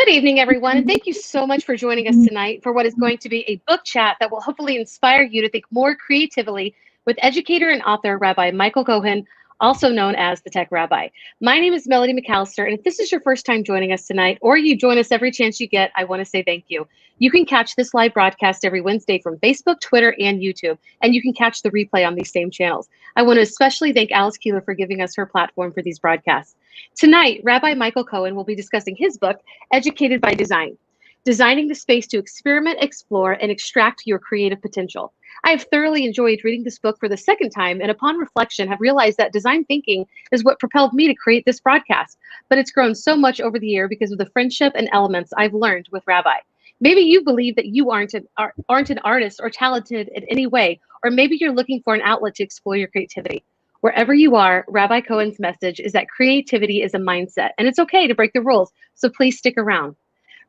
Good evening, everyone, and thank you so much for joining us tonight for what is going to be a book chat that will hopefully inspire you to think more creatively with educator and author Rabbi Michael Cohen, also known as the Tech Rabbi. My name is Melody McAllister, and if this is your first time joining us tonight, or you join us every chance you get, I want to say thank you. You can catch this live broadcast every Wednesday from Facebook, Twitter, and YouTube, and you can catch the replay on these same channels. I want to especially thank Alice Keeler for giving us her platform for these broadcasts. Tonight, Rabbi Michael Cohen will be discussing his book, Educated by Design, designing the space to experiment, explore, and extract your creative potential. I have thoroughly enjoyed reading this book for the second time, and upon reflection have realized that design thinking is what propelled me to create this broadcast, but it's grown so much over the year because of the friendship and elements I've learned with Rabbi. Maybe you believe that you aren't an artist or talented in any way, or maybe you're looking for an outlet to explore your creativity. Wherever you are, Rabbi Cohen's message is that creativity is a mindset, and it's okay to break the rules, so please stick around.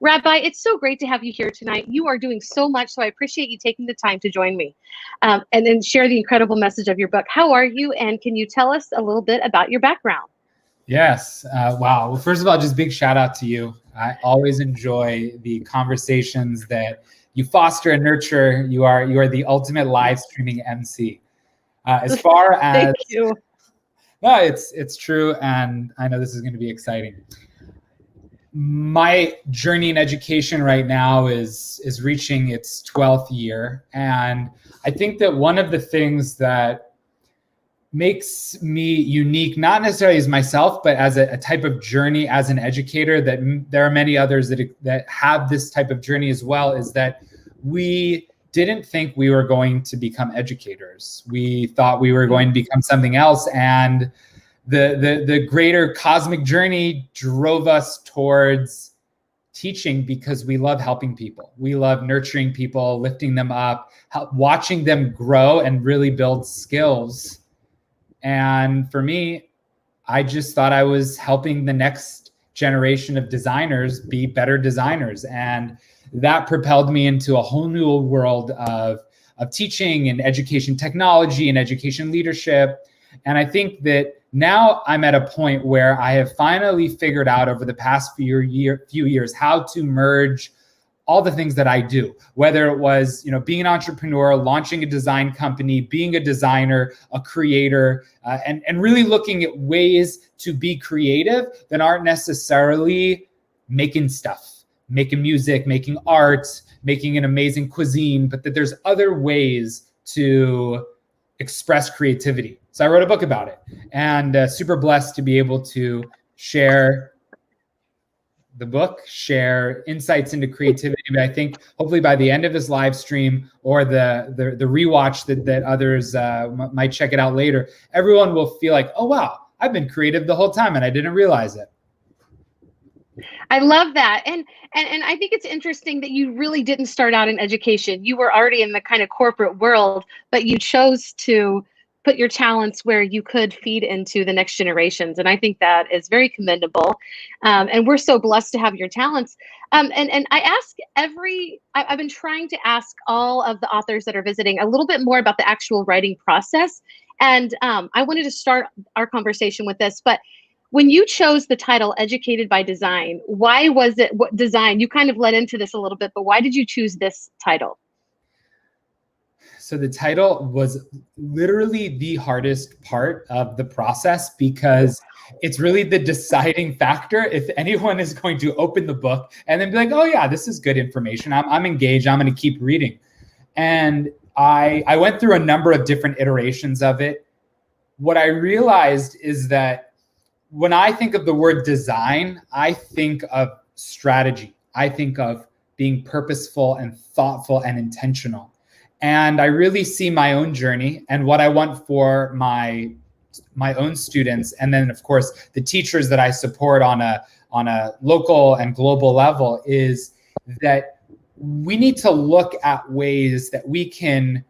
Rabbi, it's so great to have you here tonight. You are doing so much, so I appreciate you taking the time to join me and then share the incredible message of your book. How are you, and can you tell us a little bit about your background? Yes. Wow. Well, first of all, just big shout out to you. I always enjoy the conversations that you foster and nurture. You are the ultimate live streaming MC. As far as Thank you. No, it's true, and I know this is going to be exciting. My journey in education right now is reaching its 12th year, and I think that one of the things that makes me unique, not necessarily as myself, but as a type of journey as an educator, that there are many others that have this type of journey as well, is that we didn't think we were going to become educators. We thought we were going to become something else, and the greater cosmic journey drove us towards teaching because we love helping people. We love nurturing people, lifting them up, watching them grow and really build skills. And for me, I just thought I was helping the next generation of designers be better designers. And that propelled me into a whole new world of teaching and education technology and education leadership. And I think that now I'm at a point where I have finally figured out over the past few years how to merge all the things that I do, whether it was, being an entrepreneur, launching a design company, being a designer, a creator, and really looking at ways to be creative that aren't necessarily making stuff, making music, making art, making an amazing cuisine, but that there's other ways to express creativity. So I wrote a book about it, and super blessed to be able to share the book, share insights into creativity. But I think hopefully by the end of this live stream or the rewatch that others might check it out later, everyone will feel like, oh, wow, I've been creative the whole time and I didn't realize it. I love that. And I think it's interesting that you really didn't start out in education. You were already in the kind of corporate world, but you chose to put your talents where you could feed into the next generations. And I think that is very commendable. And we're so blessed to have your talents. And I ask I've been trying to ask all of the authors that are visiting a little bit more about the actual writing process. And I wanted to start our conversation with this, but when you chose the title Educated by Design, why was it what design? You kind of led into this a little bit, but why did you choose this title? So the title was literally the hardest part of the process because it's really the deciding factor. If anyone is going to open the book and then be like, oh yeah, this is good information. I'm engaged. I'm going to keep reading. And I went through a number of different iterations of it. What I realized is that when I think of the word design, I think of strategy. I think of being purposeful and thoughtful and intentional. And I really see my own journey and what I want for my own students. And then, of course, the teachers that I support on a local and global level is that we need to look at ways that we can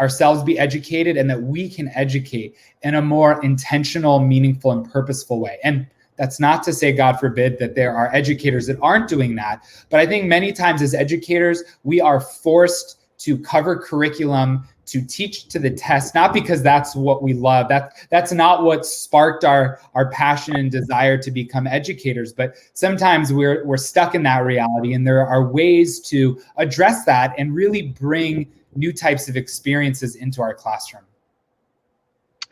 ourselves be educated and that we can educate in a more intentional, meaningful, and purposeful way. And that's not to say, God forbid, that there are educators that aren't doing that. But I think many times as educators, we are forced to cover curriculum to teach to the test, not because that's what we love. That's not what sparked our passion and desire to become educators. But sometimes we're stuck in that reality, and there are ways to address that and really bring new types of experiences into our classroom.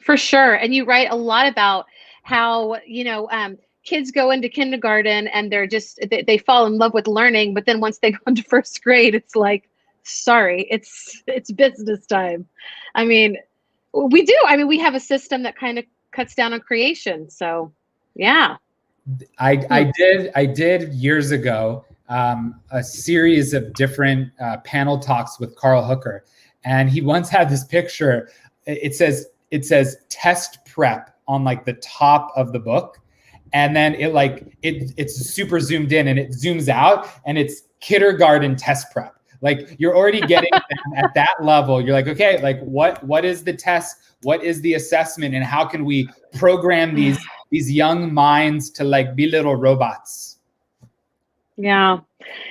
For sure. And you write a lot about how, kids go into kindergarten and they fall in love with learning, but then once they go into first grade, it's like, sorry, it's business time. I mean, we do. I mean, we have a system that kind of cuts down on creation. So, yeah. I did years ago a series of different panel talks with Carl Hooker, and he once had this picture. It says test prep on like the top of the book, and then it's super zoomed in and it zooms out and it's kindergarten test prep. Like you're already getting at that level. You're like, okay, like what is the test? What is the assessment? And how can we program these young minds to like be little robots? Yeah.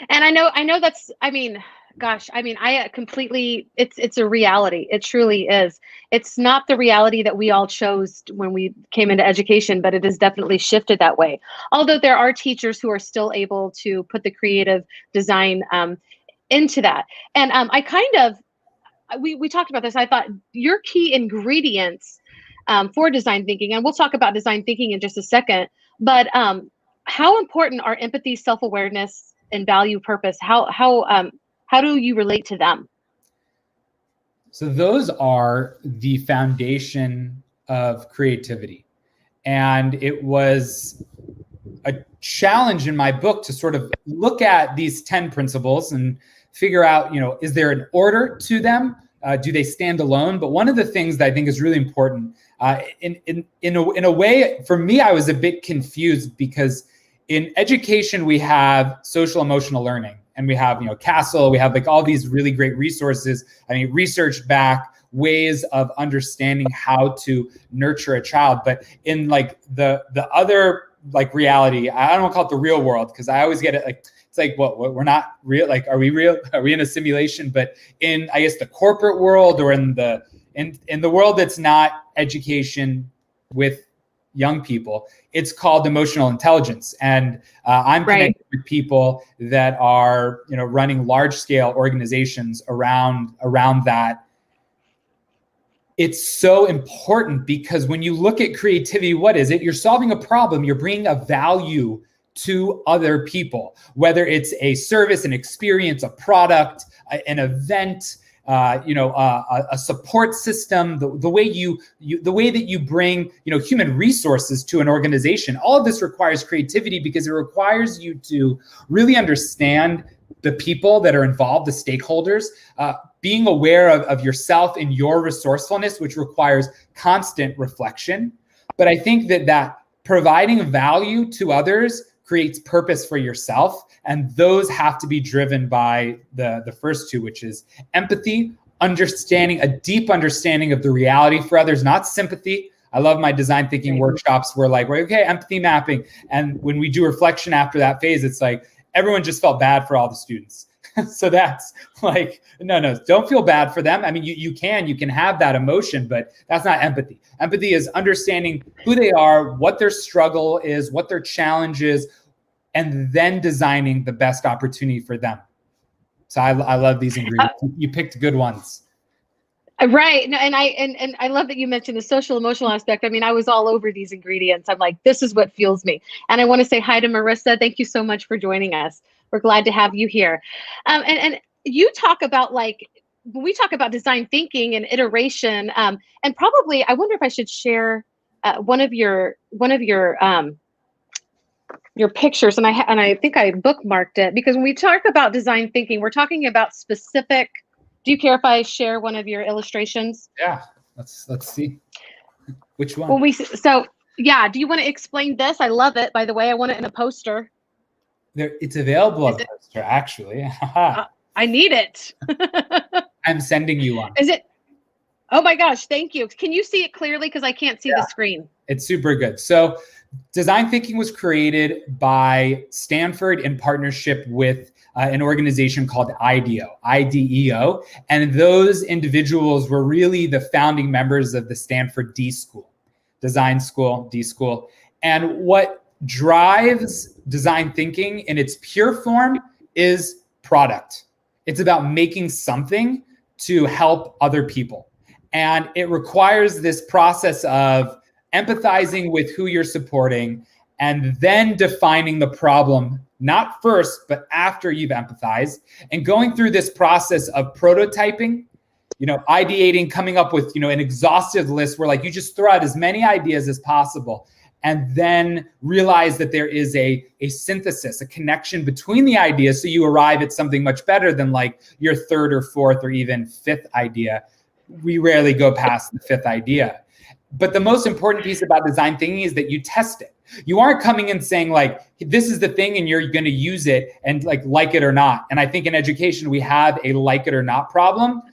And I know that's, I completely, it's a reality. It truly is. It's not the reality that we all chose when we came into education, but it has definitely shifted that way. Although there are teachers who are still able to put the creative design into that. And we talked about this. I thought your key ingredients for design thinking, and we'll talk about design thinking in just a second, but how important are empathy, self-awareness, and value purpose? How do you relate to them? So those are the foundation of creativity. And it was a challenge in my book to sort of look at these 10 principles and figure out, is there an order to them? Do they stand alone? But one of the things that I think is really important, in a way, for me, I was a bit confused because in education, we have social emotional learning, and we have, CASEL, we have like all these really great resources. I mean, research back ways of understanding how to nurture a child. But in like the other like reality, I don't want to call it the real world, because I always get it like, it's like, what we're not real. Like, are we real? Are we in a simulation? But in, I guess, the corporate world, or in the world that's not education with young people, it's called emotional intelligence. And I'm connected with people that are, running large scale organizations around that. It's so important because when you look at creativity, what is it? You're solving a problem. You're bringing a value to other people, whether it's a service, an experience, a product, an event, a support system, the way that you bring, human resources to an organization. All of this requires creativity because it requires you to really understand the people that are involved, the stakeholders, being aware of yourself and your resourcefulness, which requires constant reflection. But I think that providing value to others creates purpose for yourself. And those have to be driven by the first two, which is empathy, understanding, a deep understanding of the reality for others, not sympathy. I love my design thinking workshops where like, okay, empathy mapping. And when we do reflection after that phase, it's like, everyone just felt bad for all the students. So that's like, no, don't feel bad for them. I mean, you can have that emotion, but that's not empathy. Empathy is understanding who they are, what their struggle is, what their challenge is, and then designing the best opportunity for them. So I love these ingredients. You picked good ones. Right. No, and I love that you mentioned the social emotional aspect. I mean, I was all over these ingredients. I'm like, this is what fuels me. And I want to say hi to Marissa. Thank you so much for joining us. We're glad to have you here. And you talk about, like, when we talk about design thinking and iteration, and probably, I wonder if I should share one of your pictures, and I think I bookmarked it, because when we talk about design thinking, we're talking about specific. Do you care if I share one of your illustrations? Yeah, let's see. Which one? Well, do you want to explain this? I love it. By the way, I want it in a poster. It's available on poster, actually. I need it. I'm sending you one. Is it? Oh my gosh, thank you. Can you see it clearly? Because I can't see the screen. It's super good. So design thinking was created by Stanford in partnership with an organization called IDEO. And those individuals were really the founding members of the Stanford D School, Design School, D School. And what drives design thinking in its pure form is product. It's about making something to help other people. And it requires this process of empathizing with who you're supporting and then defining the problem, not first, but after you've empathized, and going through this process of prototyping, ideating, coming up with, an exhaustive list where you just throw out as many ideas as possible, and then realize that there is a synthesis, a connection between the ideas, so you arrive at something much better than your third or fourth or even fifth idea. We rarely go past the fifth idea. But the most important piece about design thinking is that you test it. You aren't coming in saying this is the thing and you're going to use it and like it or not. And I think in education, we have a like it or not problem.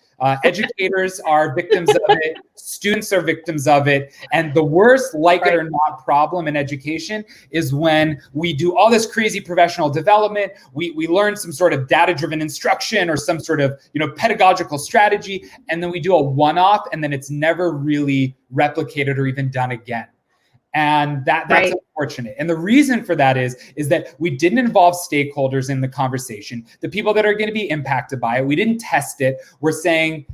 Educators are victims of it. Students are victims of it. And the worst like it or not problem in education is when we do all this crazy professional development. We learn some sort of data-driven instruction or some sort of pedagogical strategy, and then we do a one-off, and then it's never really replicated or even done again. And that's unfortunate. And the reason for that is that we didn't involve stakeholders in the conversation, the people that are going to be impacted by it. We didn't test it. We're saying,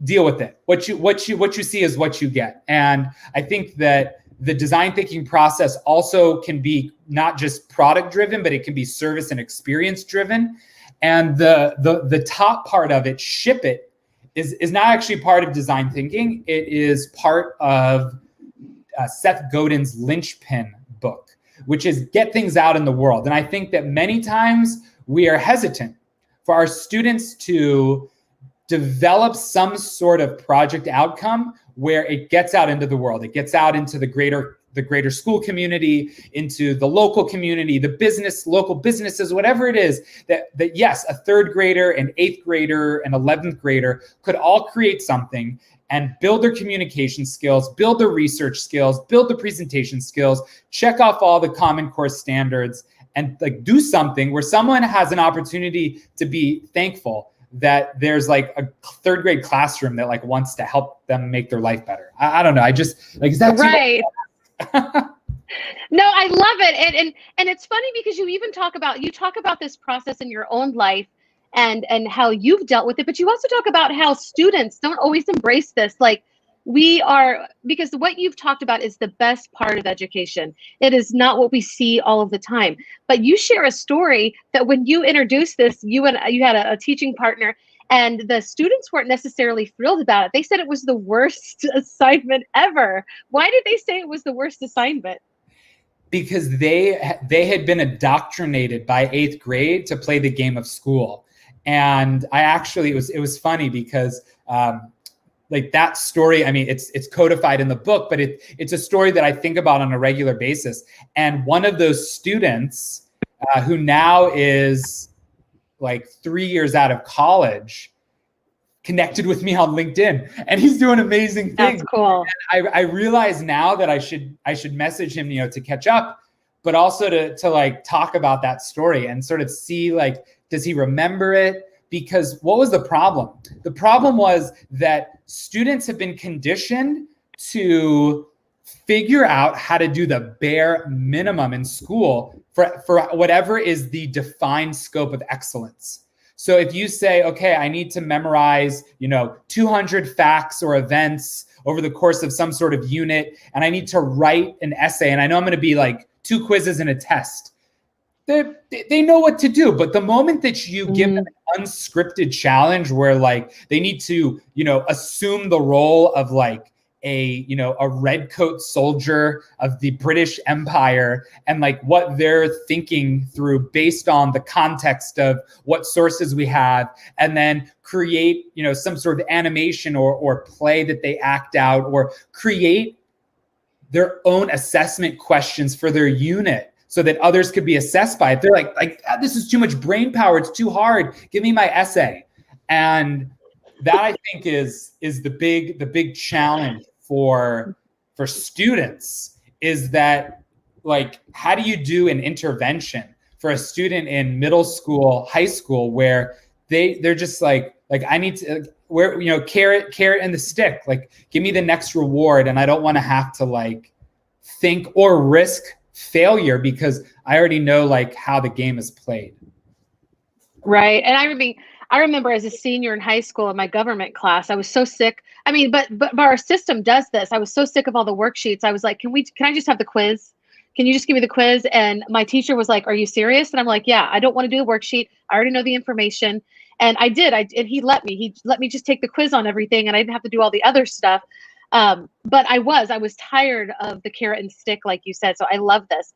deal with it. What you see is what you get. And I think that the design thinking process also can be not just product driven, but it can be service and experience driven. And the top part of it, ship it, is not actually part of design thinking. It is part of Seth Godin's linchpin book, which is get things out in the world. And I think that many times we are hesitant for our students to develop some sort of project outcome where it gets out into the world. It gets out into the greater school community, into the local community, the business, local businesses, whatever it is, that yes, a third grader, an eighth grader, an 11th grader could all create something and build their communication skills, build their research skills, build the presentation skills, check off all the Common Core standards, and do something where someone has an opportunity to be thankful that there's a third grade classroom that wants to help them make their life better. I don't know. I just is that right? No, I love it, and it's funny because you talk about this process in your own life and how you've dealt with it, but you also talk about how students don't always embrace this. Because what you've talked about is the best part of education. It is not what we see all of the time. But you share a story that when you introduced this, you had a teaching partner, and the students weren't necessarily thrilled about it. They said it was the worst assignment ever. Why did they say it was the worst assignment? Because they had been indoctrinated by eighth grade to play the game of school. And it was funny because that story, I mean, it's codified in the book, but it's a story that I think about on a regular basis. And one of those students who now is 3 years out of college connected with me on LinkedIn, and he's doing amazing things. That's cool. And I realize now that I should message him, to catch up, but also to talk about that story and sort of see does he remember it? Because what was the problem? The problem was that students have been conditioned to figure out how to do the bare minimum in school for whatever is the defined scope of excellence. So if you say, okay, I need to memorize, 200 facts or events over the course of some sort of unit, and I need to write an essay, and I know I'm going to be 2 quizzes and a test. They know what to do. But the moment that you give them an unscripted challenge where they need to, assume the role of a red coat soldier of the British Empire and what they're thinking through based on the context of what sources we have, and then create, some sort of animation or play that they act out, or create their own assessment questions for their unit so that others could be assessed by it. They're this is too much brain power. It's too hard. Give me my essay. And that, I think, is the big challenge for students, is that how do you do an intervention for a student in middle school, high school, where they're just like I need to where, you know, carrot and the stick, like give me the next reward. And I don't want to have to like think or risk failure because I already know like how the game is played. Right. And I remember as a senior in high school in my government class, I was so sick. I mean, but our system does this. I was so sick of all the worksheets. I was like, can I just have the quiz? Can you just give me the quiz? And my teacher was like, are you serious? And I'm like, yeah, I don't want to do the worksheet. I already know the information. And I did. And he let me just take the quiz on everything, and I didn't have to do all the other stuff. But I was tired of the carrot and stick, like you said. So I love this.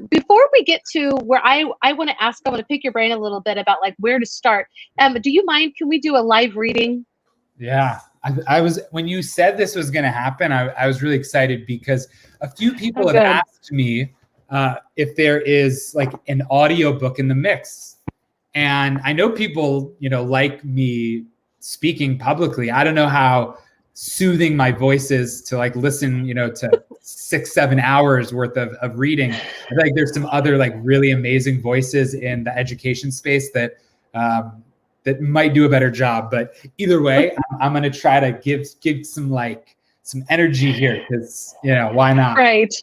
Before we get to where I want to pick your brain a little bit about like where to start. Do you mind? Can we do a live reading? Yeah, I was, when you said this was going to happen, I was really excited because a few people have asked me if there is like an audiobook in the mix. And I know people, you know, like me speaking publicly. I don't know how soothing my voice is to like listen, you know, to 6-7 hours worth of reading. I feel like there's some other like really amazing voices in the education space that that might do a better job. But either way, I'm going to try to give some energy here because, you know, why not? Right.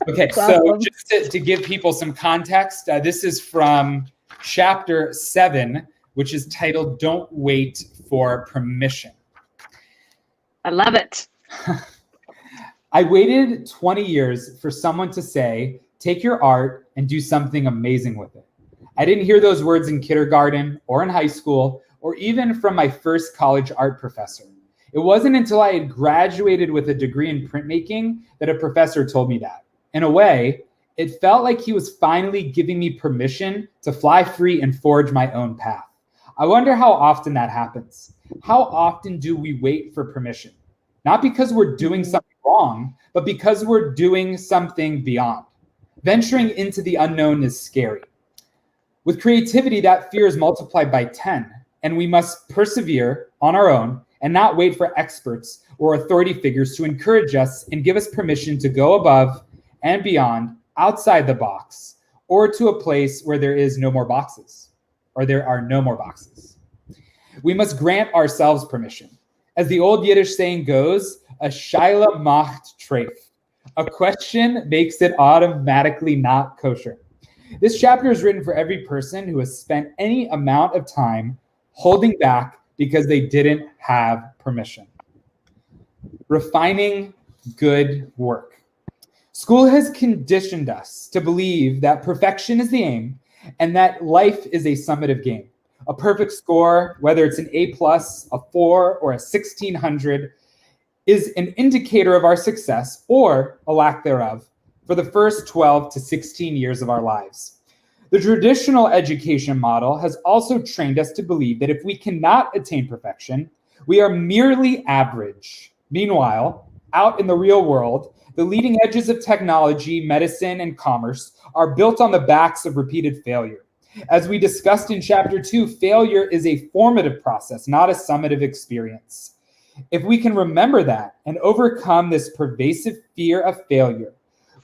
Okay, so just to give people some context, this is from chapter 7, which is titled "Don't Wait for Permission." I love it. I waited 20 years for someone to say, take your art and do something amazing with it. I didn't hear those words in kindergarten or in high school or even from my first college art professor. It wasn't until I had graduated with a degree in printmaking that a professor told me that. In a way, it felt like he was finally giving me permission to fly free and forge my own path. I wonder how often that happens. How often do we wait for permission? Not because we're doing something wrong, but because we're doing something beyond. Venturing into the unknown is scary. With creativity, that fear is multiplied by 10, and we must persevere on our own and not wait for experts or authority figures to encourage us and give us permission to go above and beyond, outside the box, or to a place where there is no more boxes, or there are no more boxes. We must grant ourselves permission. As the old Yiddish saying goes, a shaila macht treif. A question makes it automatically not kosher. This chapter is written for every person who has spent any amount of time holding back because they didn't have permission. Refining good work. School has conditioned us to believe that perfection is the aim and that life is a summative game. A perfect score, whether it's an A+, a 4, or a 1600, is an indicator of our success or a lack thereof for the first 12 to 16 years of our lives. The traditional education model has also trained us to believe that if we cannot attain perfection, we are merely average. Meanwhile, out in the real world, the leading edges of technology, medicine, and commerce are built on the backs of repeated failure. As we discussed in chapter 2, failure is a formative process, not a summative experience. If we can remember that and overcome this pervasive fear of failure,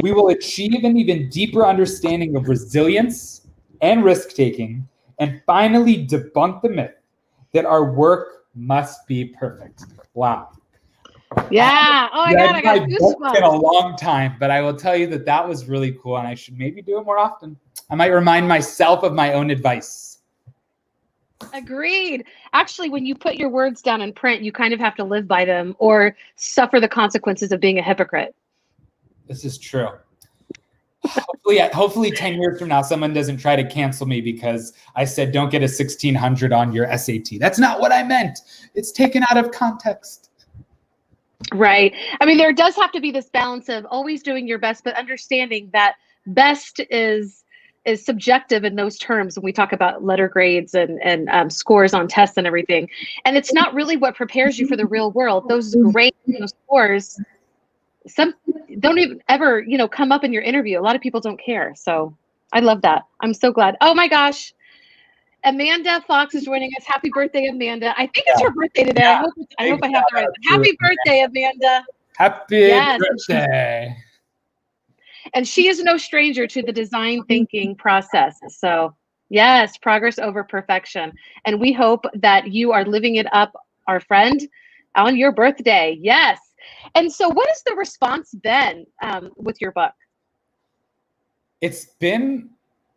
we will achieve an even deeper understanding of resilience and risk-taking, and finally debunk the myth that our work must be perfect. Wow. Yeah. Oh my God, I got goosebumps. In a long time, but I will tell you that was really cool, and I should maybe do it more often. I might remind myself of my own advice. Agreed. Actually, when you put your words down in print, you kind of have to live by them or suffer the consequences of being a hypocrite. This is true. Hopefully 10 years from now, someone doesn't try to cancel me because I said, don't get a 1600 on your SAT. That's not what I meant. It's taken out of context. Right. I mean, there does have to be this balance of always doing your best, but understanding that best is subjective in those terms when we talk about letter grades and scores on tests and everything. And it's not really what prepares you for the real world. Those grades, those scores, some don't even ever, come up in your interview. A lot of people don't care. So I love that. I'm so glad. Oh my gosh. Amanda Fox is joining us. Happy birthday, Amanda. I think it's her birthday today. Yeah. I hope I have the right. Happy birthday, Amanda. Happy birthday. And she is no stranger to the design thinking process. So yes, progress over perfection. And we hope that you are living it up, our friend, on your birthday. Yes. And so what has the response been with your book? It's been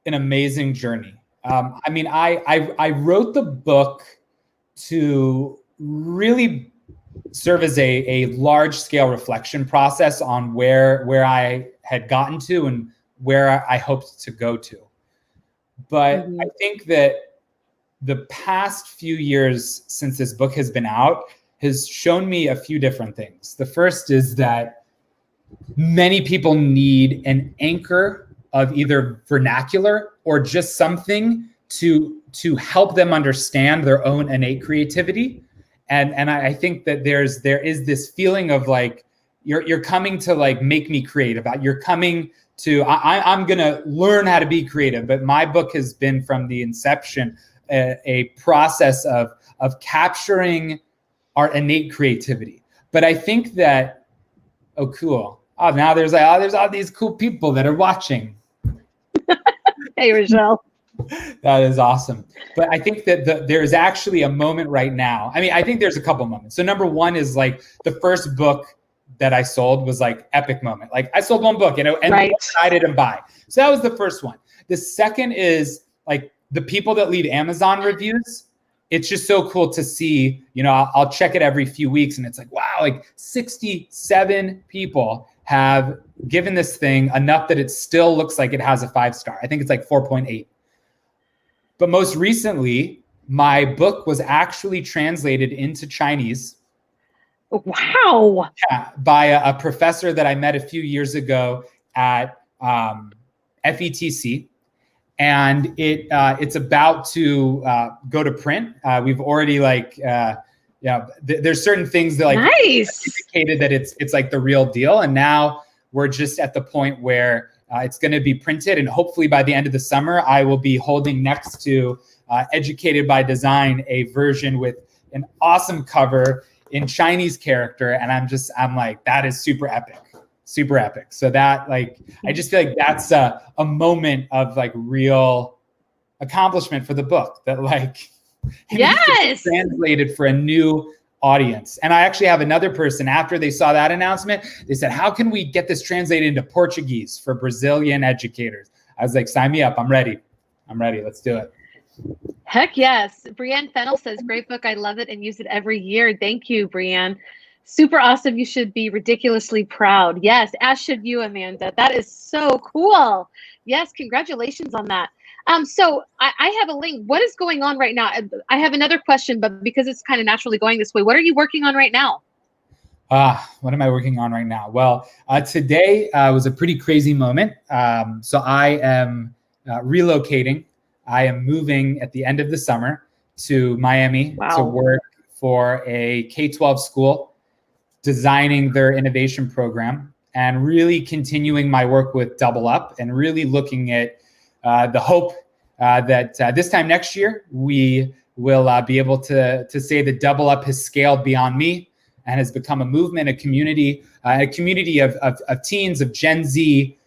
an amazing journey. I mean, I wrote the book to really serve as a large scale reflection process on where I had gotten to and where I hoped to go to. But I think that the past few years since this book has been out has shown me a few different things. The first is that many people need an anchor of either vernacular or just something to help them understand their own innate creativity. And I think that there is this feeling of like you're coming to like make me creative. You're coming to I'm gonna learn how to be creative. But my book has been from the inception a process of capturing our innate creativity. But I think that cool. Oh, now there's all these cool people that are watching. Hey, Rochelle. That is awesome. But I think that there's actually a moment right now. I mean, I think there's a couple moments. So number one is like the first book that I sold was like epic moment. Like I sold one book and right. I didn't buy. So that was the first one. The second is like the people that leave Amazon reviews. It's just so cool to see, you know, I'll check it every few weeks and it's like, wow, like 67 people have given this thing enough that it still looks like it has a 5-star. I think it's like 4.8. But most recently, my book was actually translated into Chinese. Wow. Yeah, by a professor that I met a few years ago at FETC. And it's about to go to print. We've already there's certain things that like nice. indicated that it's like the real deal. And now we're just at the point where it's going to be printed. And hopefully by the end of the summer, I will be holding next to Educated by Design, a version with an awesome cover in Chinese character. And I'm like, that is super epic. Super epic. So that like, I just feel like that's a moment of like real accomplishment for the book that like, yes, translated for a new audience. And I actually have another person after they saw that announcement, they said, how can we get this translated into Portuguese for Brazilian educators? I was like, sign me up. I'm ready. Let's do it. Heck yes. Brienne Fennell says, great book. I love it and use it every year. Thank you, Brienne. Super awesome. You should be ridiculously proud. Yes, as should you, Amanda. That is so cool. Yes, congratulations on that. So I have a link. What is going on right now? I have another question, but because it's kind of naturally going this way, what are you working on right now? What am I working on right now? Well, today was a pretty crazy moment. So I am relocating. I am moving at the end of the summer to Miami to work for a K-12 school, designing their innovation program and really continuing my work with Double Up and really looking at the hope that this time next year, we will be able to say that Double Up has scaled beyond me and has become a movement, a community of teens, of Gen Z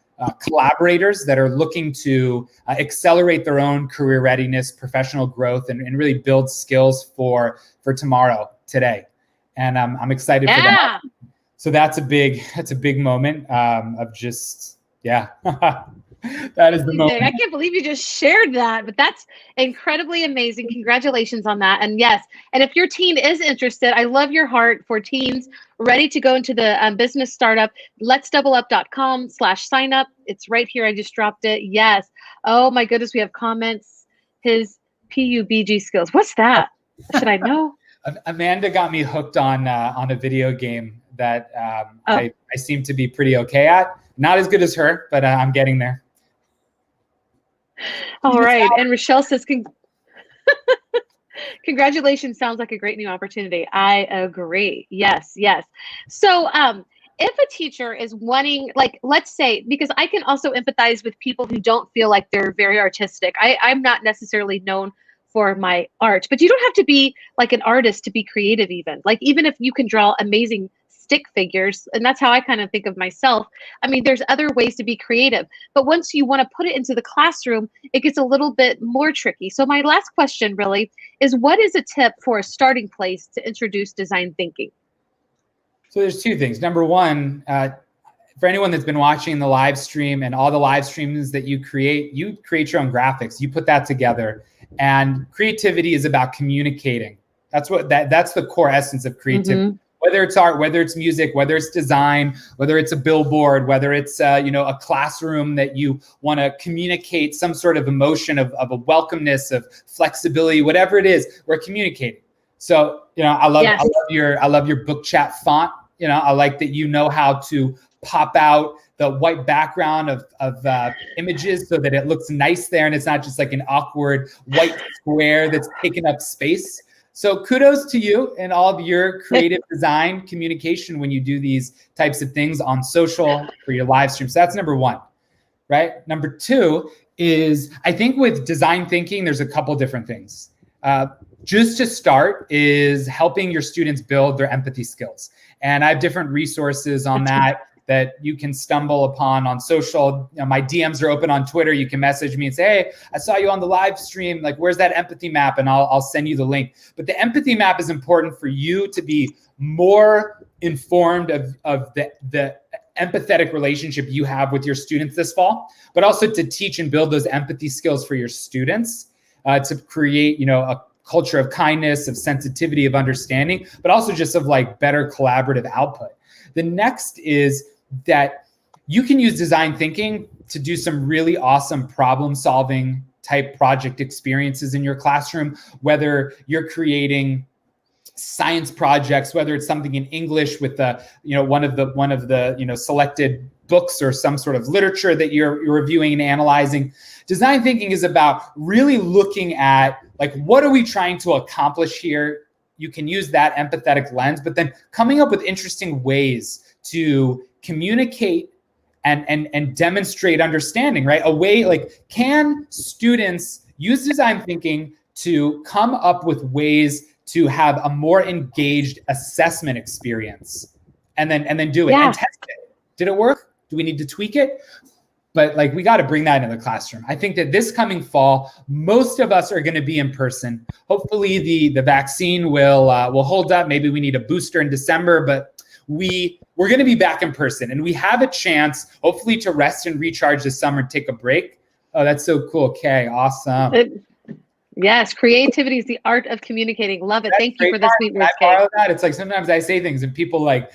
collaborators that are looking to accelerate their own career readiness, professional growth, and really build skills for tomorrow, today. And I'm excited for that. So that's a big moment of just, yeah. That is the moment. I can't believe you just shared that, but that's incredibly amazing. Congratulations on that. And yes, and if your teen is interested, I love your heart for teens ready to go into the business startup. letsdoubleUp.com/sign up. It's right here. I just dropped it. Yes. Oh my goodness. We have comments. His PUBG skills. What's that? Should I know? Amanda got me hooked on a video game that I seem to be pretty okay at. Not as good as her, but I'm getting there. All right. And Rochelle says, congratulations. Sounds like a great new opportunity. I agree. Yes, yes. So if a teacher is wanting, like, let's say, because I can also empathize with people who don't feel like they're very artistic. I'm not necessarily known for my art, but you don't have to be like an artist to be creative even. Like, even if you can draw amazing stick figures, and that's how I kind of think of myself. I mean, there's other ways to be creative, but once you want to put it into the classroom, it gets a little bit more tricky. So my last question really is, what is a tip for a starting place to introduce design thinking? So there's two things. Number one, for anyone that's been watching the live stream and all the live streams that you create your own graphics, you put that together. And creativity is about communicating. That's the core essence of creativity. Mm-hmm. Whether it's art, whether it's music, whether it's design, whether it's a billboard, whether it's a classroom that you want to communicate some sort of emotion of a welcomeness, of flexibility, whatever it is, we're communicating. So I love your BookChat font. I like that you know how to pop out the white background of images so that it looks nice there and it's not just like an awkward white square that's taking up space. So kudos to you and all of your creative design communication when you do these types of things on social for your live stream. So that's number one, right? Number two is, I think with design thinking, there's a couple different things. Just to start is helping your students build their empathy skills. And I have different resources on that you can stumble upon on social. My DMs are open on Twitter. You can message me and say, hey, I saw you on the live stream. Like, where's that empathy map? And I'll send you the link. But the empathy map is important for you to be more informed of the empathetic relationship you have with your students this fall, but also to teach and build those empathy skills for your students, to create, a culture of kindness, of sensitivity, of understanding, but also just of like better collaborative output. The next is that you can use design thinking to do some really awesome problem solving type project experiences in your classroom, whether you're creating science projects, whether it's something in English with one of the selected books or some sort of literature that you're reviewing and analyzing. Design thinking is about really looking at like, what are we trying to accomplish here? You can use that empathetic lens, but then coming up with interesting ways to communicate and demonstrate understanding, right? A way like, can students use design thinking to come up with ways to have a more engaged assessment experience and then do it and test it? Did it work? Do we need to tweak it? But like, we got to bring that into the classroom. I think that this coming fall, most of us are going to be in person. Hopefully the vaccine will hold up. Maybe we need a booster in December, but we're going to be back in person, and we have a chance, hopefully, to rest and recharge this summer and take a break. Oh, that's so cool. Okay, awesome. Yes, creativity is the art of communicating. Love it. Thank you for the sweet words, Kay. I borrow that. It's like sometimes I say things and people they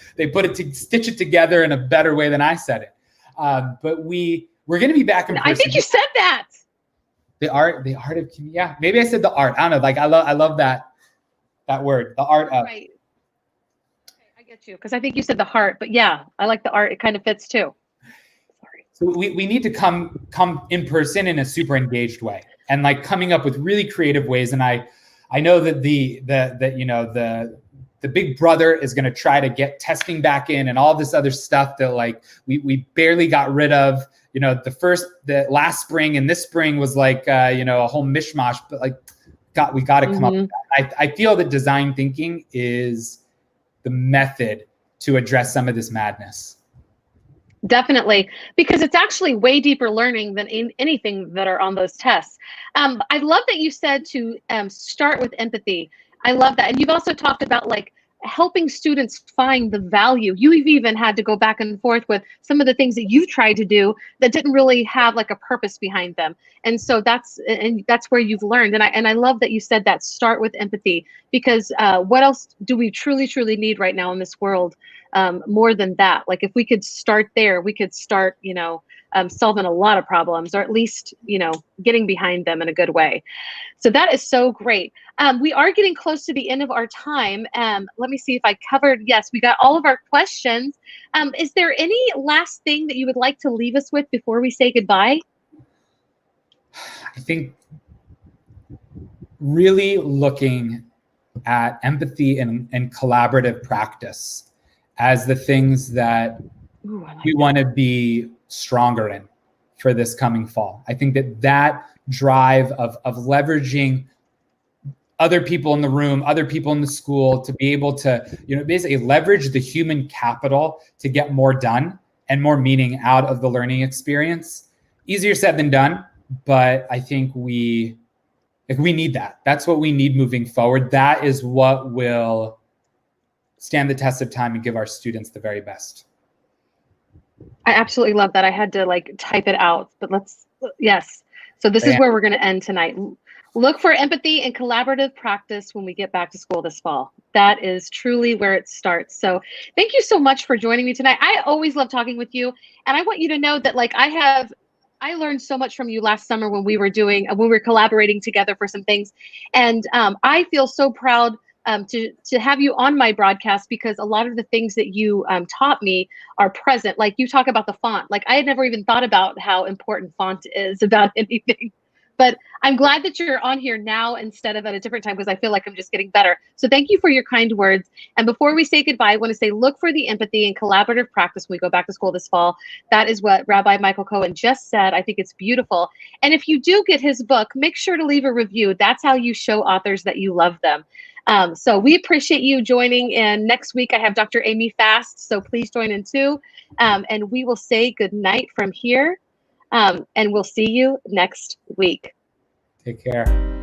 stitch it together in a better way than I said it. But we're going to be back in person. I think you said that. The art of, yeah, maybe I said the art. I don't know. Like, I love that word, the art of. Right. Okay, I get you, because I think you said the heart, but yeah, I like the art. It kind of fits too. Sorry. So we need to come in person in a super engaged way, and like coming up with really creative ways. And I know that the big brother is going to try to get testing back in and all this other stuff that like we barely got rid of. The last spring and this spring was like a whole mishmash, but like we got to come up with that. I feel that design thinking is the method to address some of this madness. Definitely, because it's actually way deeper learning than anything that are on those tests. I love that you said to start with empathy. I love that. And you've also talked about like helping students find the value. You've even had to go back and forth with some of the things that you've tried to do that didn't really have like a purpose behind them. And so that's where you've learned. And I love that you said that, start with empathy, because what else do we truly need right now in this world? More than that, like if we could start there, we could start, solving a lot of problems, or at least, getting behind them in a good way. So that is so great. We are getting close to the end of our time. Let me see if I covered. Yes, we got all of our questions. Is there any last thing that you would like to leave us with before we say goodbye? I think really looking at empathy and collaborative practice as the things that we want to be stronger in for this coming fall. I think that drive of leveraging other people in the room, other people in the school, to be able to, basically leverage the human capital to get more done and more meaning out of the learning experience. Easier said than done, but I think we need that. That's what we need moving forward. That is what will stand the test of time and give our students the very best. I absolutely love that. I had to type it out, but yes. So this is where we're going to end tonight. Look for empathy and collaborative practice when we get back to school this fall. That is truly where it starts. So thank you so much for joining me tonight. I always love talking with you. And I want you to know that I learned so much from you last summer when we were collaborating together for some things. And I feel so proud to have you on my broadcast, because a lot of the things that you taught me are present. Like you talk about the font. Like I had never even thought about how important font is about anything. But I'm glad that you're on here now instead of at a different time, because I feel like I'm just getting better. So thank you for your kind words. And before we say goodbye, I want to say look for the empathy and collaborative practice when we go back to school this fall. That is what Rabbi Michael Cohen just said. I think it's beautiful. And if you do get his book, make sure to leave a review. That's how you show authors that you love them. So we appreciate you joining in. Next week, I have Dr. Amy Fast, so please join in too. And we will say good night from here. And we'll see you next week. Take care.